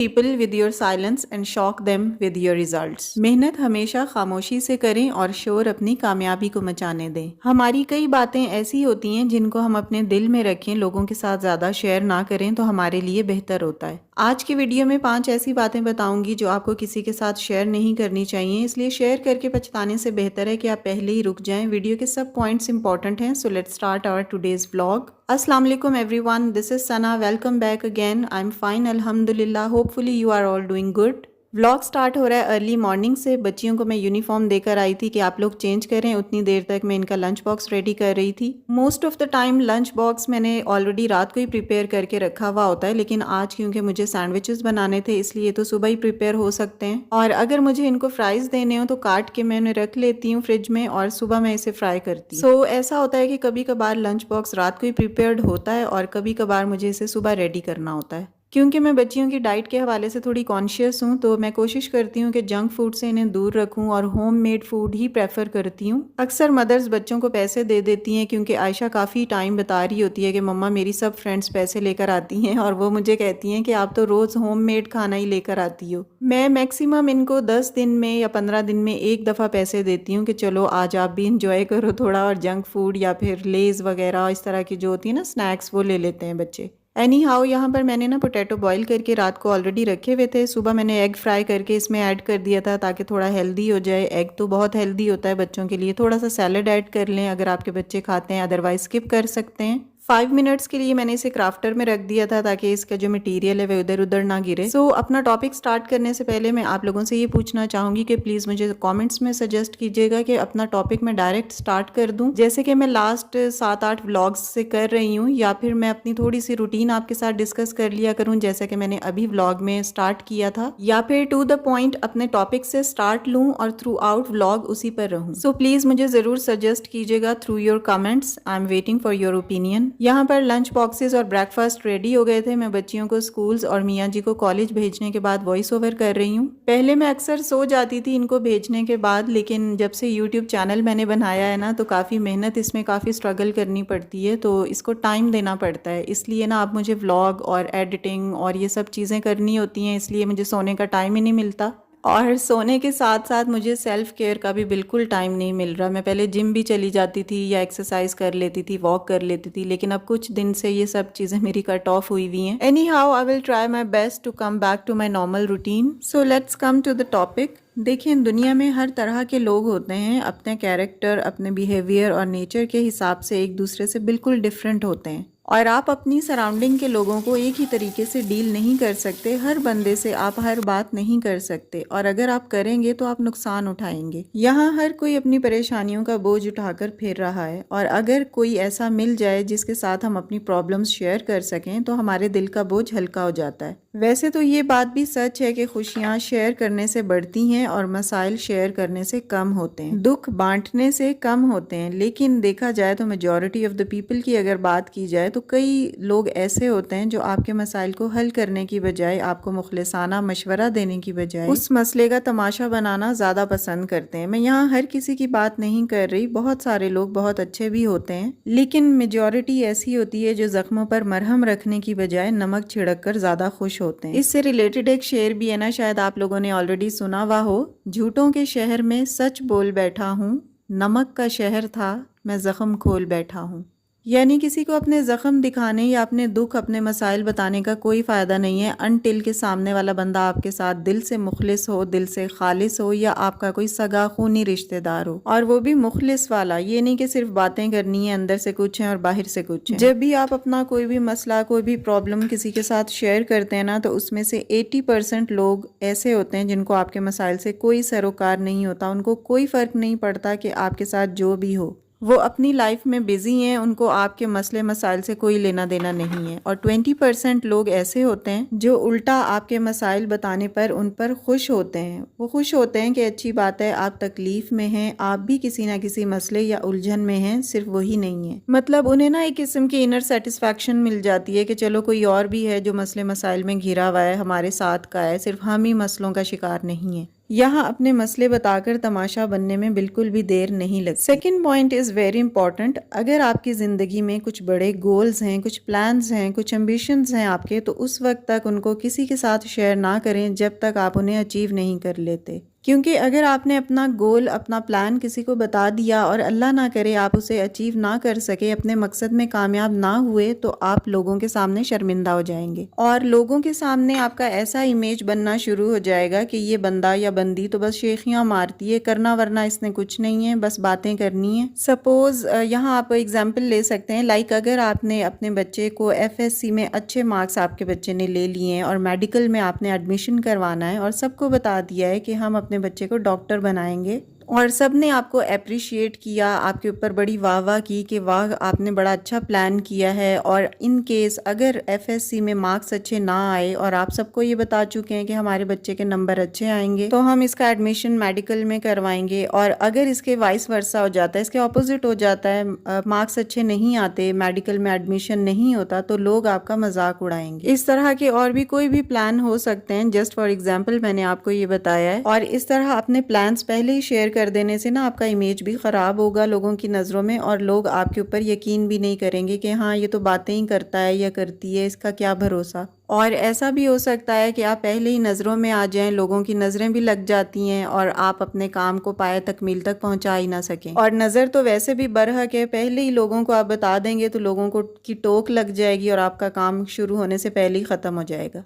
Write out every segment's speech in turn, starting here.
people with your silence and shock them with your results. محنت ہمیشہ خاموشی سے کریں اور شور اپنی کامیابی کو مچانے دیں. ہماری کئی باتیں ایسی ہوتی ہیں جن کو ہم اپنے دل میں رکھیں، لوگوں کے ساتھ زیادہ شیئر نہ کریں تو ہمارے لیے بہتر ہوتا ہے. آج کی ویڈیو میں 5 ایسی باتیں بتاؤں گی جو آپ کو کسی کے ساتھ شیئر نہیں کرنی چاہیے، اس لیے شیئر کر کے پچھتانے سے بہتر ہے کہ آپ پہلے ہی رک جائیں. ویڈیو کے سب پوائنٹس امپورٹنٹ ہیں. So let's start our today's vlog. السلام علیکم everyone, this is Sana. Welcome back again. I'm fine, alhamdulillah. Hopefully you are all doing good. Vlog start ہو رہا ہے ارلی مارننگ سے. بچیوں کو میں یونیفارم دے کر آئی تھی کہ آپ لوگ چینج کریں، اتنی دیر تک میں ان کا لنچ باکس ریڈی کر رہی تھی. Most of the time lunch box میں نے آلریڈی رات کو ہی پریپیئر کر کے رکھا ہوا ہوتا ہے، لیکن آج کیونکہ مجھے سینڈوچز بنانے تھے اس لیے تو صبح ہی پریپیئر ہو سکتے ہیں. اور اگر مجھے ان کو فرائز دینے ہوں تو کاٹ کے میں انہیں رکھ لیتی ہوں فریج میں اور صبح میں اسے فرائی کرتی ہوں. سو ایسا ہوتا ہے کہ کبھی کبھار لنچ باکس رات کو ہی پریپیئرڈ ہوتا ہے اور کبھی کبھار مجھے اسے صبح ریڈی کرنا ہوتا ہے. کیونکہ میں بچیوں کی ڈائٹ کے حوالے سے تھوڑی کانشیس ہوں تو میں کوشش کرتی ہوں کہ جنک فوڈ سے انہیں دور رکھوں اور ہوم میڈ فوڈ ہی پریفر کرتی ہوں. اکثر مدرز بچوں کو پیسے دے دیتی ہیں کیونکہ عائشہ کافی ٹائم بتا رہی ہوتی ہے کہ مما میری سب فرینڈس پیسے لے کر آتی ہیں اور وہ مجھے کہتی ہیں کہ آپ تو روز ہوم میڈ کھانا ہی لے کر آتی ہو. میں میکسیمم ان کو 10 دن میں یا 15 دن میں ایک دفعہ پیسے دیتی ہوں کہ چلو آج آپ بھی انجوائے کرو تھوڑا، اور جنک فوڈ یا پھر لیز وغیرہ اس طرح کی جو ہوتی ہے نا اسنیکس وہ لے لیتے ہیں بچے. اینی ہاؤ یہاں پر میں نے نا پوٹیٹو بوائل کر کے رات کو آلریڈی رکھے ہوئے تھے. صبح میں نے ایگ فرائی کر کے اس میں ایڈ کر دیا تھا تاکہ تھوڑا ہیلدی ہو جائے. ایگ تو بہت ہیلدی ہوتا ہے بچوں کے لیے. تھوڑا سا سیلڈ ایڈ کر لیں اگر آپ کے بچے کھاتے ہیں، ادروائز اسکپ کر سکتے ہیں. 5 منٹس کے لیے میں نے اسے کرافٹر میں رکھ دیا تھا تاکہ اس کا جو مٹیریل ہے وہ ادھر ادھر نہ گرے. سو اپنا ٹاپک سٹارٹ کرنے سے پہلے میں آپ لوگوں سے یہ پوچھنا چاہوں گی کہ پلیز مجھے کامنٹس میں سجیسٹ کیجیے گا کہ اپنا ٹاپک میں ڈائریکٹ سٹارٹ کر دوں جیسے کہ میں لاسٹ 7-8 ولاگز سے کر رہی ہوں، یا پھر میں اپنی تھوڑی سی روٹین آپ کے ساتھ ڈسکس کر لیا کروں جیسا کہ میں نے ابھی ولاگ میں سٹارٹ کیا تھا، یا پھر ٹو دا پوائنٹ اپنے ٹاپک سے سٹارٹ لوں اور تھرو آؤٹ ولاگ اسی پر رہوں. سو پلیز مجھے ضرور سجیسٹ کیجیے گا through your comments. I am waiting for your opinion. یہاں پر لنچ باکسز اور بریک فاسٹ ریڈی ہو گئے تھے. میں بچیوں کو اسکولز اور میاں جی کو کالج بھیجنے کے بعد وائس اوور کر رہی ہوں. پہلے میں اکثر سو جاتی تھی ان کو بھیجنے کے بعد، لیکن جب سے یوٹیوب چینل میں نے بنایا ہے نا تو کافی محنت اس میں کافی اسٹرگل کرنی پڑتی ہے، تو اس کو ٹائم دینا پڑتا ہے. اس لیے نا اب مجھے ولاگ اور ایڈیٹنگ اور یہ سب چیزیں کرنی ہوتی ہیں، اس لیے مجھے سونے کا ٹائم ہی نہیں ملتا. اور سونے کے ساتھ ساتھ مجھے سیلف کیئر کا بھی بالکل ٹائم نہیں مل رہا. میں پہلے جم بھی چلی جاتی تھی یا ایکسرسائز کر لیتی تھی، واک کر لیتی تھی، لیکن اب کچھ دن سے یہ سب چیزیں میری کٹ آف ہوئی ہوئی ہیں. Anyhow I will try my best to come back to my normal routine. So let's come to the topic. دیکھیں دنیا میں ہر طرح کے لوگ ہوتے ہیں، اپنے کیریکٹر، اپنے بیہیویئر اور نیچر کے حساب سے ایک دوسرے سے بالکل ڈفرینٹ ہوتے ہیں، اور آپ اپنی سراؤنڈنگ کے لوگوں کو ایک ہی طریقے سے ڈیل نہیں کر سکتے. ہر بندے سے آپ ہر بات نہیں کر سکتے، اور اگر آپ کریں گے تو آپ نقصان اٹھائیں گے. یہاں ہر کوئی اپنی پریشانیوں کا بوجھ اٹھا کر پھر رہا ہے، اور اگر کوئی ایسا مل جائے جس کے ساتھ ہم اپنی پرابلمز شیئر کر سکیں تو ہمارے دل کا بوجھ ہلکا ہو جاتا ہے. ویسے تو یہ بات بھی سچ ہے کہ خوشیاں شیئر کرنے سے بڑھتی ہیں اور مسائل شیئر کرنے سے کم ہوتے ہیں، دکھ بانٹنے سے کم ہوتے ہیں. لیکن دیکھا جائے تو میجورٹی آف دا پیپل کی اگر بات کی جائے تو کئی لوگ ایسے ہوتے ہیں جو آپ کے مسائل کو حل کرنے کی بجائے، آپ کو مخلصانہ مشورہ دینے کی بجائے اس مسئلے کا تماشا بنانا زیادہ پسند کرتے ہیں. میں یہاں ہر کسی کی بات نہیں کر رہی، بہت سارے لوگ بہت اچھے بھی ہوتے ہیں، لیکن میجورٹی ایسی ہوتی ہے جو زخموں پر مرہم رکھنے کی بجائے نمک چھڑک کر زیادہ خوش ہوتے ہیں. اس سے ریلیٹڈ ایک شعر بھی ہے نا، شاید آپ لوگوں نے آلریڈی سنا ہوا ہو: جھوٹوں کے شہر میں سچ بول بیٹھا ہوں، نمک کا شہر تھا میں زخم کھول بیٹھا ہوں. یعنی کسی کو اپنے زخم دکھانے یا اپنے دکھ، اپنے مسائل بتانے کا کوئی فائدہ نہیں ہے انٹل کہ سامنے والا بندہ آپ کے ساتھ دل سے مخلص ہو، دل سے خالص ہو، یا آپ کا کوئی سگا خونی رشتہ دار ہو، اور وہ بھی مخلص والا. یہ نہیں کہ صرف باتیں کرنی ہیں، اندر سے کچھ ہیں اور باہر سے کچھ ہیں. جب بھی آپ اپنا کوئی بھی مسئلہ، کوئی بھی پرابلم کسی کے ساتھ شیئر کرتے ہیں نا تو اس میں سے 80% لوگ ایسے ہوتے ہیں جن کو آپ کے مسائل سے کوئی سروکار نہیں ہوتا. ان کو کوئی فرق نہیں پڑتا کہ آپ کے ساتھ جو بھی ہو، وہ اپنی لائف میں بزی ہیں، ان کو آپ کے مسئلے مسائل سے کوئی لینا دینا نہیں ہے. اور 20% لوگ ایسے ہوتے ہیں جو الٹا آپ کے مسائل بتانے پر ان پر خوش ہوتے ہیں. وہ خوش ہوتے ہیں کہ اچھی بات ہے، آپ تکلیف میں ہیں، آپ بھی کسی نہ کسی مسئلے یا الجھن میں ہیں، صرف وہی نہیں ہے. مطلب انہیں نا ایک قسم کی انر سیٹسفیکشن مل جاتی ہے کہ چلو کوئی اور بھی ہے جو مسئلے مسائل میں گھرا ہوا ہے، ہمارے ساتھ کا ہے، صرف ہم ہی مسئلوں کا شکار نہیں ہے. یہاں اپنے مسئلے بتا کر تماشا بننے میں بالکل بھی دیر نہیں لگتی۔ Second point is very important. اگر آپ کی زندگی میں کچھ بڑے گولز ہیں، کچھ پلانز ہیں، کچھ امبیشنز ہیں آپ کے، تو اس وقت تک ان کو کسی کے ساتھ شیئر نہ کریں جب تک آپ انہیں اچیو نہیں کر لیتے، کیونکہ اگر آپ نے اپنا گول، اپنا پلان کسی کو بتا دیا اور اللہ نہ کرے آپ اسے اچیو نہ کر سکے، اپنے مقصد میں کامیاب نہ ہوئے، تو آپ لوگوں کے سامنے شرمندہ ہو جائیں گے اور لوگوں کے سامنے آپ کا ایسا امیج بننا شروع ہو جائے گا کہ یہ بندہ یا بندی تو بس شیخیاں مارتی ہے، کرنا ورنہ اس نے کچھ نہیں ہے، بس باتیں کرنی ہیں۔ سپوز یہاں آپ ایگزامپل لے سکتے ہیں، لائک اگر آپ نے اپنے بچے کو FSC میں اچھے مارکس آپ کے بچے نے لے لیے ہیں اور میڈیکل میں آپ نے ایڈمیشن کروانا ہے اور سب کو بتا دیا ہے کہ ہم اپنے بچے کو ڈاکٹر بنائیں گے، اور سب نے آپ کو اپریشیٹ کیا، آپ کے اوپر بڑی واہ واہ کی کہ واہ آپ نے بڑا اچھا پلان کیا ہے، اور ان کیس اگر FSC میں مارکس اچھے نہ آئے اور آپ سب کو یہ بتا چکے ہیں کہ ہمارے بچے کے نمبر اچھے آئیں گے تو ہم اس کا ایڈمیشن میڈیکل میں کروائیں گے، اور اگر اس کے وائس ورسا ہو جاتا ہے، اس کے اپوزٹ ہو جاتا ہے، مارکس اچھے نہیں آتے، میڈیکل میں ایڈمیشن نہیں ہوتا، تو لوگ آپ کا مذاق اڑائیں گے۔ اس طرح کے اور بھی کوئی بھی پلان ہو سکتے ہیں، جسٹ فار ایگزامپل میں نے آپ کو یہ بتایا ہے، اور اس طرح اپنے پلانس پہلے ہی شیئر کر دینے سے نا آپ کا امیج بھی خراب ہوگا لوگوں کی نظروں میں، اور لوگ آپ کے اوپر یقین بھی نہیں کریں گے کہ ہاں یہ تو باتیں ہی کرتا ہے یا کرتی ہے، اس کا کیا بھروسہ۔ اور ایسا بھی ہو سکتا ہے کہ آپ پہلے ہی نظروں میں آ جائیں، لوگوں کی نظریں بھی لگ جاتی ہیں اور آپ اپنے کام کو پایہ تکمیل تک پہنچا ہی نہ سکیں، اور نظر تو ویسے بھی برحق ہے، پہلے ہی لوگوں کو آپ بتا دیں گے تو لوگوں کو کی ٹوک لگ جائے گی اور آپ کا کام شروع ہونے سے پہلے ہی ختم ہو جائے گا۔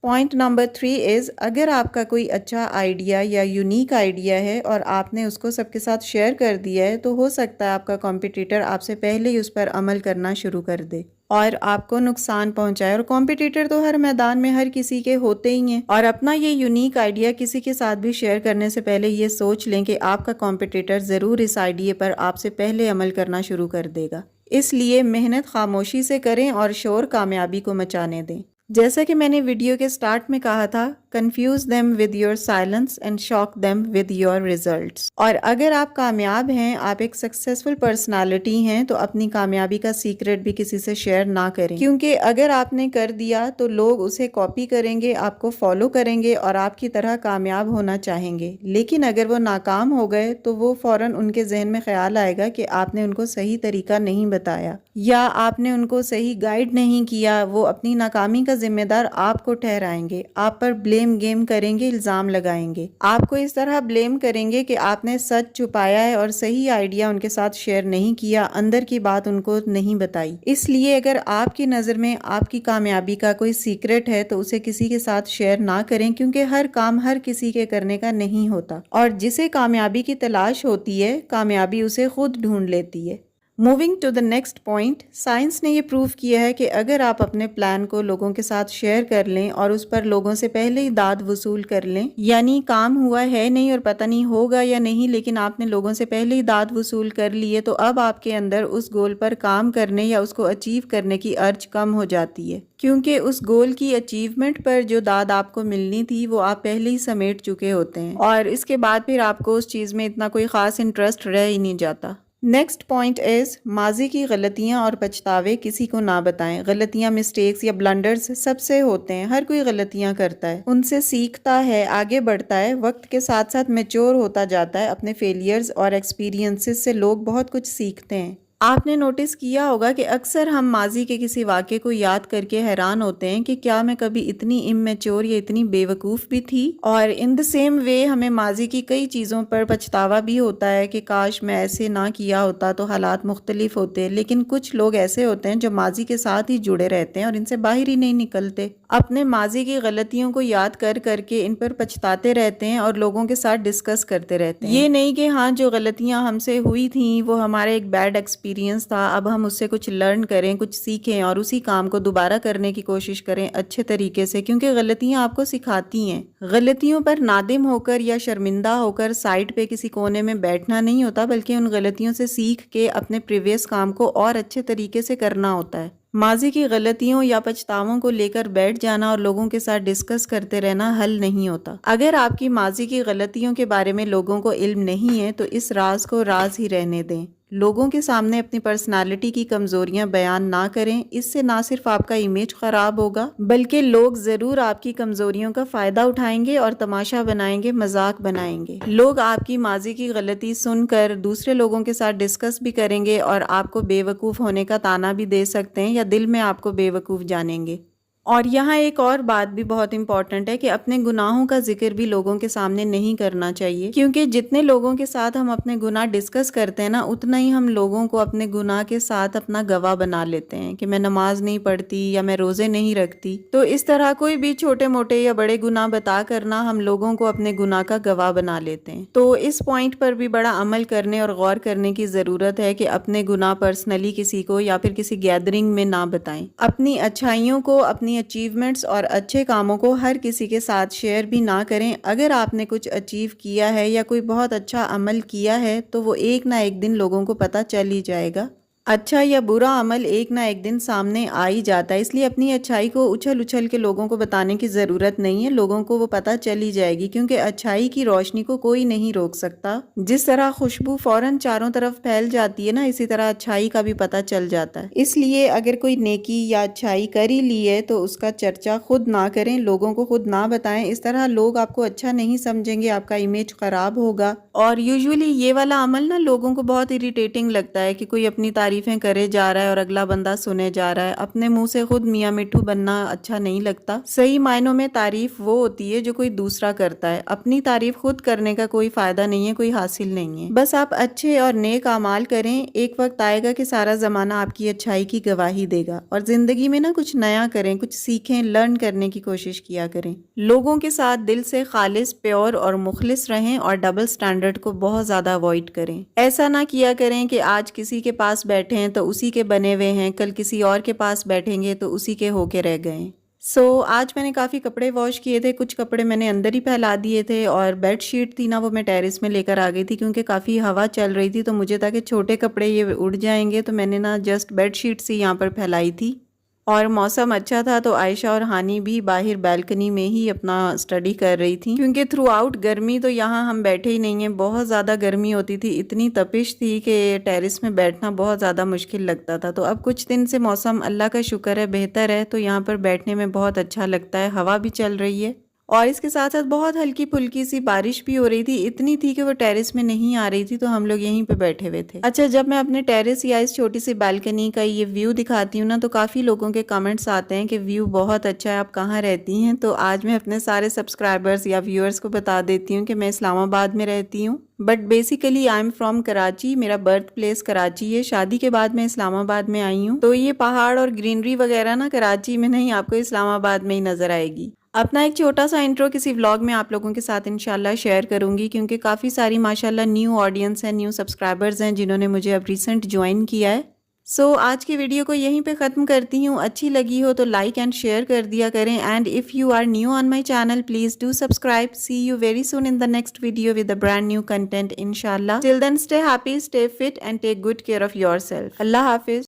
پوائنٹ نمبر 3 از، اگر آپ کا کوئی اچھا آئیڈیا یا یونیک آئیڈیا ہے اور آپ نے اس کو سب کے ساتھ شیئر کر دیا ہے، تو ہو سکتا ہے آپ کا کمپٹیٹر آپ سے پہلے ہی اس پر عمل کرنا شروع کر دے اور آپ کو نقصان پہنچائے، اور کمپٹیٹر تو ہر میدان میں ہر کسی کے ہوتے ہی ہیں، اور اپنا یہ یونیک آئیڈیا کسی کے ساتھ بھی شیئر کرنے سے پہلے یہ سوچ لیں کہ آپ کا کمپٹیٹر ضرور اس آئیڈیا پر آپ سے پہلے عمل کرنا شروع کر دے گا، اس لیے محنت خاموشی سے کریں اور شور کامیابی کو مچانے دیں۔ جیسا کہ میں نے ویڈیو کے سٹارٹ میں کہا تھا، confuse them with your silence and shock them with your results۔ اور اگر آپ کامیاب ہیں، آپ ایک سکسیسفل پرسنالٹی ہیں، تو اپنی کامیابی کا سیکرٹ بھی کسی سے شیئر نہ کریں، کیونکہ اگر آپ نے کر دیا تو لوگ اسے کاپی کریں گے، آپ کو فالو کریں گے اور آپ کی طرح کامیاب ہونا چاہیں گے، لیکن اگر وہ ناکام ہو گئے تو وہ فوراً ان کے ذہن میں خیال آئے گا کہ آپ نے ان کو صحیح طریقہ نہیں بتایا یا آپ نے ان کو صحیح گائیڈ نہیں کیا، وہ اپنی ناکامی کا ذمہ دار آپ کو ٹھہرائیں گے، آپ پر بلیم گیم کریں گے، الزام لگائیں گے، آپ کو اس طرح بلیم کریں گے کہ آپ نے سچ چھپایا ہے اور صحیح آئیڈیا ان کے ساتھ شیئر نہیں کیا، اندر کی بات ان کو نہیں بتائی۔ اس لیے اگر آپ کی نظر میں آپ کی کامیابی کا کوئی سیکرٹ ہے تو اسے کسی کے ساتھ شیئر نہ کریں، کیونکہ ہر کام ہر کسی کے کرنے کا نہیں ہوتا، اور جسے کامیابی کی تلاش ہوتی ہے، کامیابی اسے خود ڈھونڈ لیتی ہے۔ Moving to the next point, science نے یہ پروف کیا ہے کہ اگر آپ اپنے پلان کو لوگوں کے ساتھ شیئر کر لیں اور اس پر لوگوں سے پہلے ہی داد وصول کر لیں، یعنی کام ہوا ہے نہیں اور پتہ نہیں ہوگا یا نہیں، لیکن آپ نے لوگوں سے پہلے ہی داد وصول کر لیے، تو اب آپ کے اندر اس گول پر کام کرنے یا اس کو اچیو کرنے کی ارج کم ہو جاتی ہے، کیونکہ اس گول کی اچیومنٹ پر جو داد آپ کو ملنی تھی وہ آپ پہلے ہی سمیٹ چکے ہوتے ہیں، اور اس کے بعد پھر آپ کو اس چیز میں اتنا کوئی خاص انٹرسٹ رہ ہی نہیں جاتا۔ نیکسٹ پوائنٹ از، ماضی کی غلطیاں اور پچھتاوے کسی کو نہ بتائیں۔ غلطیاں، مسٹیکس یا بلنڈرز سب سے ہوتے ہیں، ہر کوئی غلطیاں کرتا ہے، ان سے سیکھتا ہے، آگے بڑھتا ہے، وقت کے ساتھ ساتھ میچور ہوتا جاتا ہے، اپنے فیلیئرز اور ایکسپیرینسز سے لوگ بہت کچھ سیکھتے ہیں۔ آپ نے نوٹس کیا ہوگا کہ اکثر ہم ماضی کے کسی واقعے کو یاد کر کے حیران ہوتے ہیں کہ کیا میں کبھی اتنی اممیچور یا اتنی بے وقوف بھی تھی، اور ان دا سیم وے ہمیں ماضی کی کئی چیزوں پر پچھتاوا بھی ہوتا ہے کہ کاش میں ایسے نہ کیا ہوتا تو حالات مختلف ہوتے، لیکن کچھ لوگ ایسے ہوتے ہیں جو ماضی کے ساتھ ہی جڑے رہتے ہیں اور ان سے باہر ہی نہیں نکلتے، اپنے ماضی کی غلطیوں کو یاد کر کر کے ان پر پچھتاتے رہتے ہیں اور لوگوں کے ساتھ ڈسکس کرتے رہتے ہیں۔ یہ نہیں کہ ہاں جو غلطیاں ہم سے ہوئی تھیں وہ ہمارے ایک بیڈ ایکسپیرینس تھا، اب ہم اس سے کچھ لرن کریں، کچھ سیکھیں اور اسی کام کو دوبارہ کرنے کی کوشش کریں اچھے طریقے سے، کیونکہ غلطیاں آپ کو سکھاتی ہیں۔ غلطیوں پر نادم ہو کر یا شرمندہ ہو کر سائڈ پہ کسی کونے میں بیٹھنا نہیں ہوتا، بلکہ ان غلطیوں سے سیکھ کے اپنے پریویس کام کو اور اچھے طریقے سے کرنا ہوتا ہے۔ ماضی کی غلطیوں یا پچھتاووں کو لے کر بیٹھ جانا اور لوگوں کے ساتھ ڈسکس کرتے رہنا حل نہیں ہوتا۔ اگر آپ کی ماضی کی غلطیوں کے بارے میں لوگوں کو علم نہیں ہے تو اس راز کو راز ہی رہنے دیں۔ لوگوں کے سامنے اپنی پرسنالٹی کی کمزوریاں بیان نہ کریں، اس سے نہ صرف آپ کا امیج خراب ہوگا بلکہ لوگ ضرور آپ کی کمزوریوں کا فائدہ اٹھائیں گے اور تماشا بنائیں گے، مذاق بنائیں گے۔ لوگ آپ کی ماضی کی غلطی سن کر دوسرے لوگوں کے ساتھ ڈسکس بھی کریں گے اور آپ کو بے وقوف ہونے کا طعنہ بھی دے سکتے ہیں یا دل میں آپ کو بے وقوف جانیں گے۔ اور یہاں ایک اور بات بھی بہت امپورٹنٹ ہے کہ اپنے گناہوں کا ذکر بھی لوگوں کے سامنے نہیں کرنا چاہیے، کیونکہ جتنے لوگوں کے ساتھ ہم اپنے گناہ ڈسکس کرتے ہیں نا، اتنا ہی ہم لوگوں کو اپنے گناہ کے ساتھ اپنا گواہ بنا لیتے ہیں کہ میں نماز نہیں پڑھتی یا میں روزے نہیں رکھتی۔ تو اس طرح کوئی بھی چھوٹے موٹے یا بڑے گناہ بتا کرنا ہم لوگوں کو اپنے گناہ کا گواہ بنا لیتے ہیں۔ تو اس پوائنٹ پر بھی بڑا عمل کرنے اور غور کرنے کی ضرورت ہے کہ اپنے گناہ پرسنلی کسی کو یا پھر کسی گیدرنگ میں نہ بتائیں۔ اپنی اچھائیوں کو، اپنی اچیومنٹس اور اچھے کاموں کو ہر کسی کے ساتھ شیئر بھی نہ کریں۔ اگر آپ نے کچھ اچیو کیا ہے یا کوئی بہت اچھا عمل کیا ہے تو وہ ایک نہ ایک دن لوگوں کو پتہ چل ہی جائے گا۔ اچھا یا برا عمل ایک نہ ایک دن سامنے آ ہی جاتا ہے، اس لیے اپنی اچھائی کو اچھل اچھل کے لوگوں کو بتانے کی ضرورت نہیں ہے، لوگوں کو وہ پتہ چل ہی جائے گی، کیونکہ اچھائی کی روشنی کو کوئی نہیں روک سکتا۔ جس طرح خوشبو فوراً چاروں طرف پھیل جاتی ہے نا، اسی طرح اچھائی کا بھی پتہ چل جاتا ہے۔ اس لیے اگر کوئی نیکی یا اچھائی کر ہی لی ہے تو اس کا چرچا خود نہ کریں، لوگوں کو خود نہ بتائیں، اس طرح لوگ آپ کو اچھا نہیں سمجھیں گے، آپ کا امیج خراب ہوگا۔ اور یوزولی یہ والا عمل نا لوگوں کو بہت اریٹیٹنگ لگتا ہے کہ کوئی اپنی تعریفیں کرے جا رہا ہے اور اگلا بندہ سنے جا رہا ہے۔ اپنے منہ سے خود میاں مٹھو بننا اچھا نہیں لگتا۔ صحیح معنوں میں تعریف وہ ہوتی ہے جو کوئی دوسرا کرتا ہے، اپنی تعریف خود کرنے کا کوئی فائدہ نہیں ہے، کوئی حاصل نہیں ہے۔ بس آپ اچھے اور نیک اعمال کریں، ایک وقت آئے گا کہ سارا زمانہ آپ کی اچھائی کی گواہی دے گا۔ اور زندگی میں نا کچھ نیا کریں، کچھ سیکھیں، لرن کرنے کی کوشش کیا کریں۔ لوگوں کے ساتھ دل سے خالص، پیور اور مخلص رہیں اور ڈبل سٹینڈرڈ کو بہت زیادہ اوائڈ کریں۔ ایسا نہ کیا کریں کہ آج کسی کے پاس بیٹھے ہیں تو اسی کے بنے ہوئے ہیں، کل کسی اور کے پاس بیٹھیں گے تو اسی کے ہو کے رہ گئے۔ آج میں نے کافی کپڑے واش کیے تھے، کچھ کپڑے میں نے اندر ہی پھیلا دیے تھے، اور بیڈ شیٹ تھی نا وہ میں ٹیرس میں لے کر آ گئی تھی کیونکہ کافی ہوا چل رہی تھی، تو مجھے تھا کہ چھوٹے کپڑے یہ اڑ جائیں گے، تو میں نے نا جسٹ بیڈ شیٹ سی یہاں پر پھیلائی تھی۔ اور موسم اچھا تھا تو عائشہ اور ہانی بھی باہر بالکنی میں ہی اپنا اسٹڈی کر رہی تھی، کیونکہ تھرو آؤٹ گرمی تو یہاں ہم بیٹھے ہی نہیں ہیں، بہت زیادہ گرمی ہوتی تھی، اتنی تپش تھی کہ ٹیرس میں بیٹھنا بہت زیادہ مشکل لگتا تھا۔ تو اب کچھ دن سے موسم اللہ کا شکر ہے بہتر ہے، تو یہاں پر بیٹھنے میں بہت اچھا لگتا ہے، ہوا بھی چل رہی ہے اور اس کے ساتھ ساتھ بہت ہلکی پھلکی سی بارش بھی ہو رہی تھی، اتنی تھی کہ وہ ٹیرس میں نہیں آ رہی تھی، تو ہم لوگ یہیں پہ بیٹھے ہوئے تھے۔ اچھا، جب میں اپنے ٹیرس یا اس چھوٹی سی بالکنی کا یہ ویو دکھاتی ہوں نا، تو کافی لوگوں کے کمنٹس آتے ہیں کہ ویو بہت اچھا ہے، آپ کہاں رہتی ہیں؟ تو آج میں اپنے سارے سبسکرائبرز یا ویورز کو بتا دیتی ہوں کہ میں اسلام آباد میں رہتی ہوں، but basically I am from Karachi, میرا برتھ پلیس کراچی ہے، شادی کے بعد میں اسلام آباد میں آئی ہوں۔ تو یہ پہاڑ اور گرینری وغیرہ نا کراچی میں نہیں، آپ کو اسلام آباد میں ہی نظر آئے گی۔ اپنا ایک چھوٹا سا انٹرو کسی ولاگ میں آپ لوگوں کے ساتھ انشاءاللہ شیئر کروں گی، کیونکہ کافی ساری ماشاءاللہ نیو آڈینس ہیں، نیو سبسکرائبرز ہیں جنہوں نے مجھے اب ریسنٹ جوائن کیا ہے۔ آج کی ویڈیو کو یہیں پہ ختم کرتی ہوں، اچھی لگی ہو تو لائک اینڈ شیئر کر دیا کریں، and if you are new on my channel please do subscribe. See you very soon in the next video with a brand new content انشاءاللہ۔ Till then stay happy, stay fit and take good care of yourself. اللہ حافظ۔